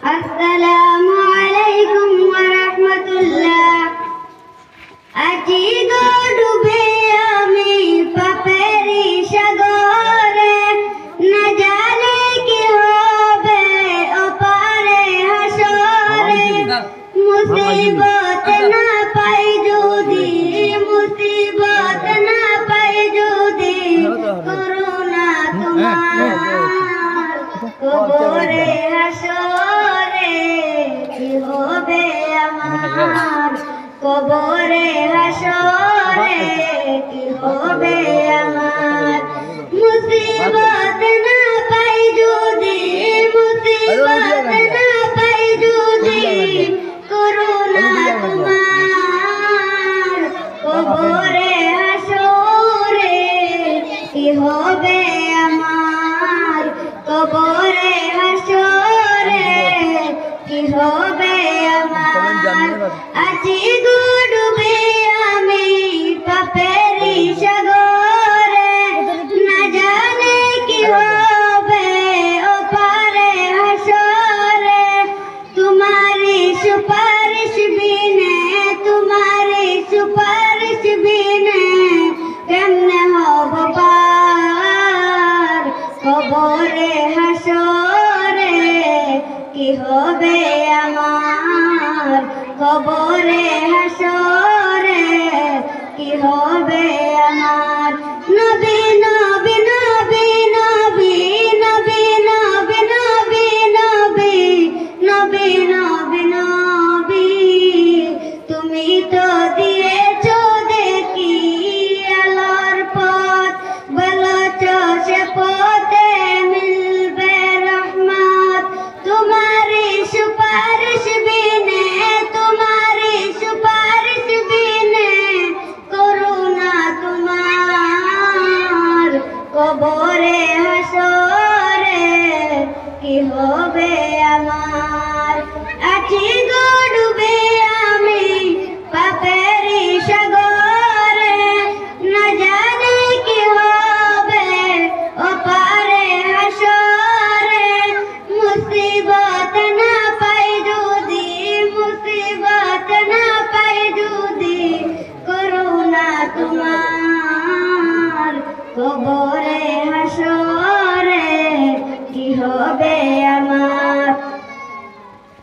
আসসালামু আলাইকুম ওয়া রাহমাতুল্লাহ। আজি গো ডুবে আমি পাপেরি সাগরে, না জানি কি হবে ওপারে হাসরে। মুসিবত না পাই যদি, মুসিবত না পাই যদি, করুণা তোমার কবরে হাসরে কি হবে আমার, কবরে হাসরে কি হবে আমার। মুসিবত না পাই যদি, মুসিবত না পাই যদি, করুণা তোমার কবরে হাসরে কি হবে আমার, কবরে হাসরে কি হবে আমার। আজি গো ডুবে আমি পাপেরি সাগরে, না জানি কি হবে ওপারে হাসরে। তোমারি সুপারিশ বিনে, তোমারি সুপারিশ বিনে কেমনে হব পার, কবরে হাসরে কি হবে আমার, কবরে হাসরে কি হবে আমার। নবী নবী নবী নবী নবী নবী নবী নবী নবী নবী নবী, তুমি তো দিয়েছো দেখি আলোর পথ, বলেছ সে পথে মিলবে রহমত। তোমারি সুপারিশ বিনে, তোমারি সুপারিশ বিনে, করুণা তোমার কবরে হাসরে কি হবে আমার। আজি